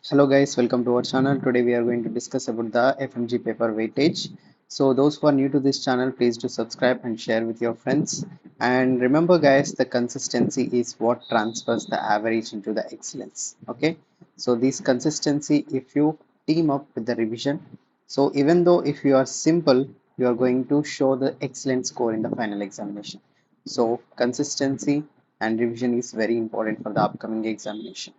Hello guys, welcome to our channel. Today we are going to discuss about the Fmge paper weightage. So those who are new to this channel, please do subscribe and share with your friends. And remember guys, the consistency is what transfers the average into the excellence. Okay. So this consistency, if you team up with the revision, so even though if you are simple, you are going to show the excellent score in the final examination. So consistency and revision is very important for the upcoming examination.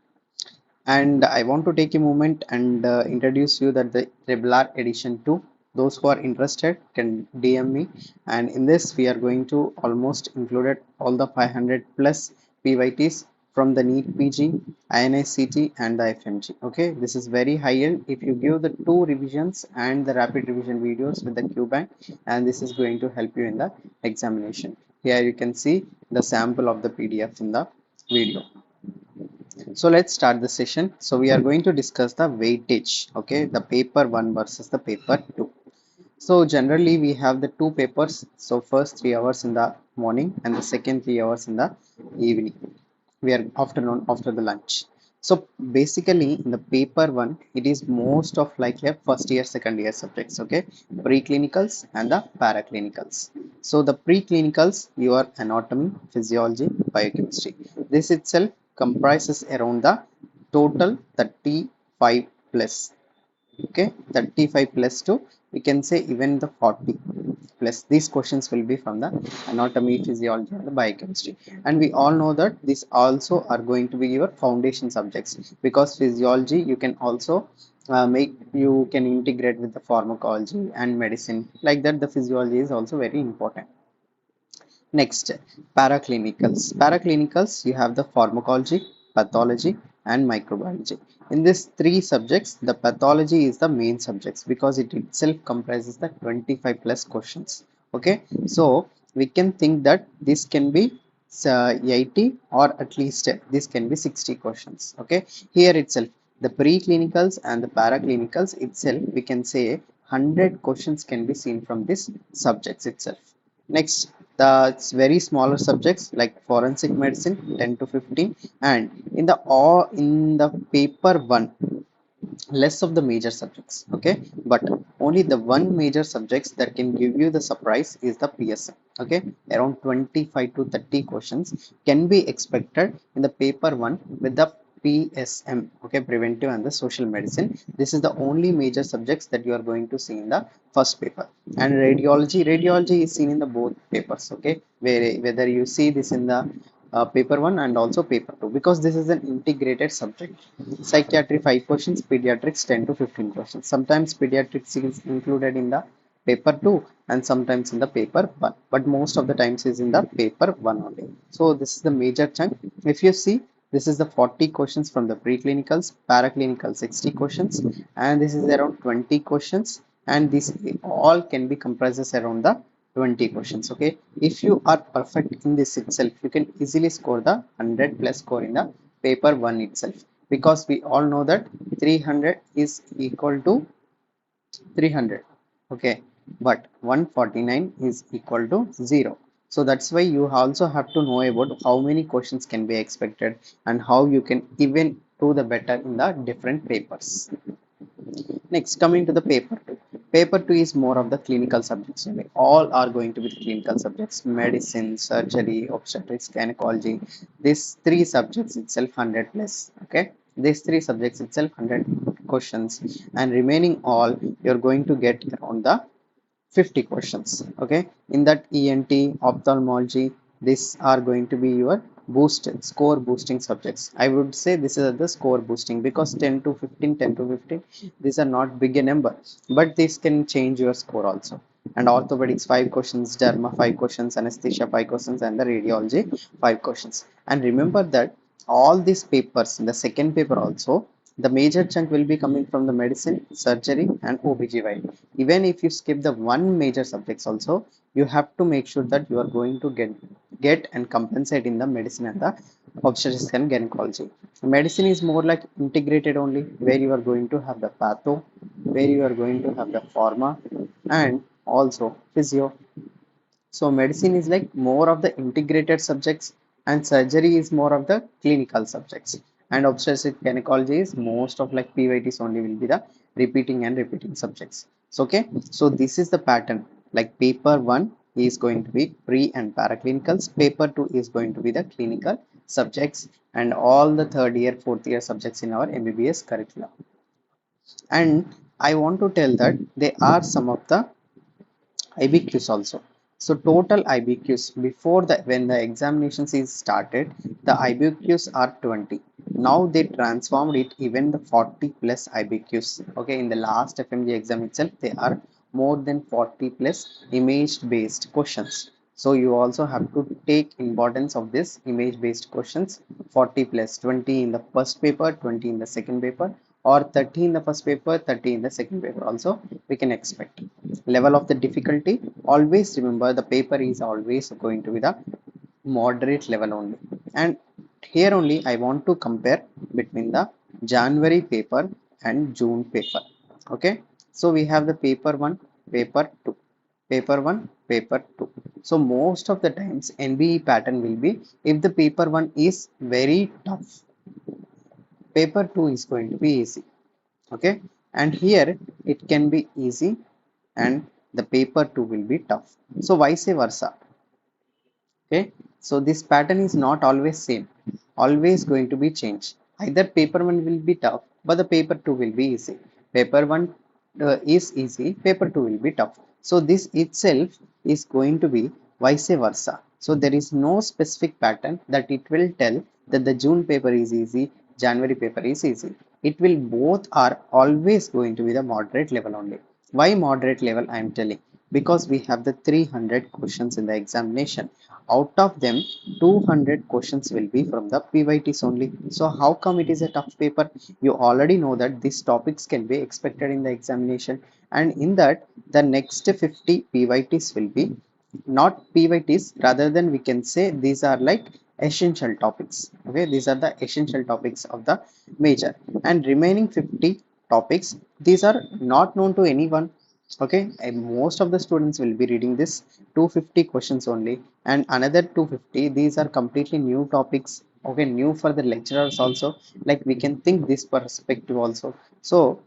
And I want to take a moment and introduce you that the regular edition 2, those who are interested can DM me, and in this we are going to almost included all the 500 plus pyts from the NEET PG, INICT and the FMG. Okay, this is very high end if you give the two revisions and the rapid revision videos with the QBank, and this is going to help you in the examination. Here you can see the sample of the PDF in the video. So let's start the session. So we are going to discuss the weightage, okay, the paper 1 versus the paper 2. So generally we have the two papers. So first 3 hours in the morning and the second 3 hours in the evening. We are afternoon after the lunch. So basically in the paper 1, it is most of like a first year, second year subjects, okay, preclinicals and the paraclinicals. So the preclinicals, your anatomy, physiology, biochemistry. This itself comprises around the total 35 plus, okay, 35 plus 2, we can say even the 40 plus. These questions will be from the anatomy, physiology and the biochemistry, and we all know that these also are going to be your foundation subjects, because physiology you can also make, you can integrate with the pharmacology and medicine, like that the physiology is also very important. Next, paraclinicals. Paraclinicals, you have the pharmacology, pathology, and microbiology. In these three subjects, the pathology is the main subjects because it itself comprises the 25 plus questions. Okay, so we can think that this can be 80 or at least this can be 60 questions. Okay, here itself, the preclinicals and the paraclinicals itself, we can say 100 questions can be seen from this subjects itself. Next, the very smaller subjects like forensic medicine 10 to 15, and in the all in the paper 1, less of the major subjects, okay, but only the one major subjects that can give you the surprise is the PSM. Okay, around 25 to 30 questions can be expected in the paper 1 with the PSM, okay, preventive and the social medicine. This is the only major subjects that you are going to see in the first paper. And radiology is seen in the both papers, okay, whether you see this in the paper 1 and also paper 2, because this is an integrated subject. Psychiatry 5 questions, pediatrics 10 to 15 questions. Sometimes pediatrics is included in the paper 2 and sometimes in the paper 1, but most of the times is in the paper 1 only. So this is the major chunk. If you see, this is the 40 questions from the preclinicals, paraclinical 60 questions, and this is around 20 questions, and this all can be comprises around the 20 questions. Okay, if you are perfect in this itself, you can easily score the 100 plus score in the paper 1 itself, because we all know that 300 is equal to 300, okay, but 149 is equal to 0. So that's why you also have to know about how many questions can be expected and how you can even do the better in the different papers. Next, coming to the paper 2. Paper 2 is more of the clinical subjects only. All are going to be the clinical subjects: medicine, surgery, obstetrics, gynecology. These three subjects itself 100 plus. Okay, these three subjects itself 100 questions, and remaining all you're going to get around the 50 questions. Okay, in that ENT, ophthalmology, these are going to be your boosted score boosting subjects. I would say this is the score boosting, because 10 to 15, 10 to 15, these are not big a number, but this can change your score also. And orthopedics 5 questions, derma 5 questions, anesthesia 5 questions, and the radiology 5 questions. And remember that all these papers in the second paper also, the major chunk will be coming from the medicine, surgery and OBGYN. Even if you skip the one major subjects also, you have to make sure that you are going to get and compensate in the medicine and the obstetrics and gynecology. Medicine is more like integrated only, where you are going to have the patho, where you are going to have the pharma and also physio. So medicine is like more of the integrated subjects, and surgery is more of the clinical subjects. And obstetric gynecology is most of like PYTs only will be the repeating and repeating subjects. So okay, so this is the pattern. Like paper 1 is going to be pre and paraclinicals, paper 2 is going to be the clinical subjects, and all the third year, fourth year subjects in our MBBS curriculum. And I want to tell that there are some of the IBQs also. So total IBQs before the when the examinations is started, the IBQs are 20. Now they transformed it even the 40 plus IBQs. Okay, in the last FMG exam itself, they are more than 40 plus image based questions. So you also have to take importance of this image based questions, 40 plus 20 in the first paper, 20 in the second paper, or 30 in the first paper, 30 in the second paper also we can expect. Level of the difficulty, always remember the paper is always going to be the moderate level only. And here only I want to compare between the January paper and June paper. Okay, so we have the paper 1, paper 2, paper 1, paper 2. So most of the times NBE pattern will be, if the paper 1 is very tough, paper 2 is going to be easy. Okay, and here it can be easy and the paper 2 will be tough, so vice versa. Okay, so this pattern is not always same, always going to be changed. Either paper 1 will be tough but the paper 2 will be easy, paper 1 is easy, paper 2 will be tough. So this itself is going to be vice versa. So there is no specific pattern that it will tell that the June paper is easy, January paper is easy. It will both are always going to be the moderate level only. Why moderate level I am telling? Because we have the 300 questions in the examination. Out of them, 200 questions will be from the PYTs only. So how come it is a tough paper? You already know that these topics can be expected in the examination, and in that the next 50 PYTs will be not PYTs, rather than we can say these are like essential topics. Okay, these are the essential topics of the major, and remaining 50 topics, these are not known to anyone. Okay, and most of the students will be reading this 250 questions only, and another 250, these are completely new topics. Okay, new for the lecturers also, like we can think this perspective also. So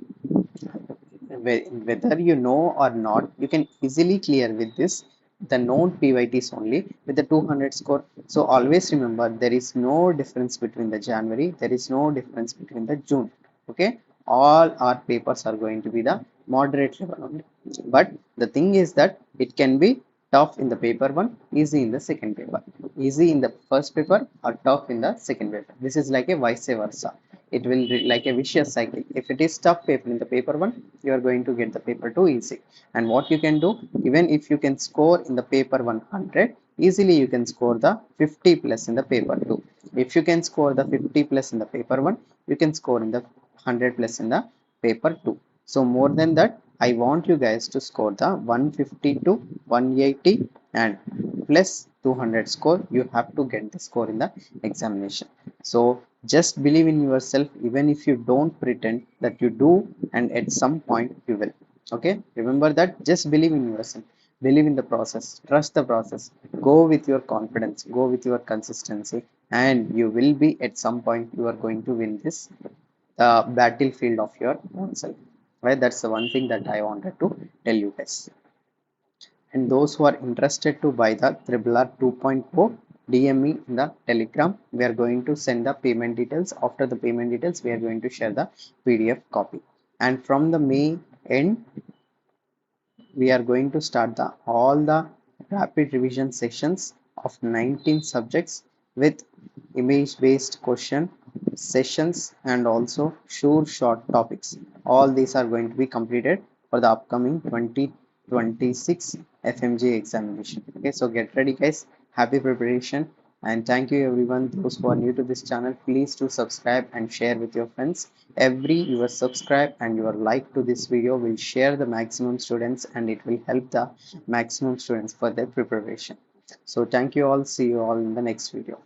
whether you know or not, you can easily clear with this the known PYTs only with the 200 score. So always remember there is no difference between the January, there is no difference between the June. Okay, all our papers are going to be the moderate level only. But the thing is that it can be tough in the paper 1, easy in the second paper, easy in the first paper, or tough in the second paper. This is like a vice versa. It will like a vicious cycle. If it is tough paper in the paper 1, you are going to get the paper 2 easy. And what you can do, even if you can score in the paper 100, easily you can score the 50 plus in the paper 2. If you can score the 50 plus in the paper 1, you can score in the 100 plus in the paper 2. So more than that, I want you guys to score the 150 to 180 and plus 200 score. You have to get the score in the examination. So just believe in yourself, even if you don't pretend that you do, and at some point you will. Okay, remember that. Just believe in yourself, believe in the process, trust the process, go with your confidence, go with your consistency, and you will be at some point you are going to win this battlefield of your own self. Right, that's the one thing that I wanted to tell you guys. And those who are interested to buy the Triple R 2.0, DM me in the Telegram. We are going to send the payment details. After the payment details, we are going to share the PDF copy. And from the May end, we are going to start the all the rapid revision sessions of 19 subjects with image based question sessions and also sure short topics. All these are going to be completed for the upcoming 2026 FMG examination. Okay, so get ready guys, happy preparation, and thank you everyone. Those who are new to this channel, please do subscribe and share with your friends. Every your subscribe and your like to this video will share the maximum students, and it will help the maximum students for their preparation. So thank you all, see you all in the next video.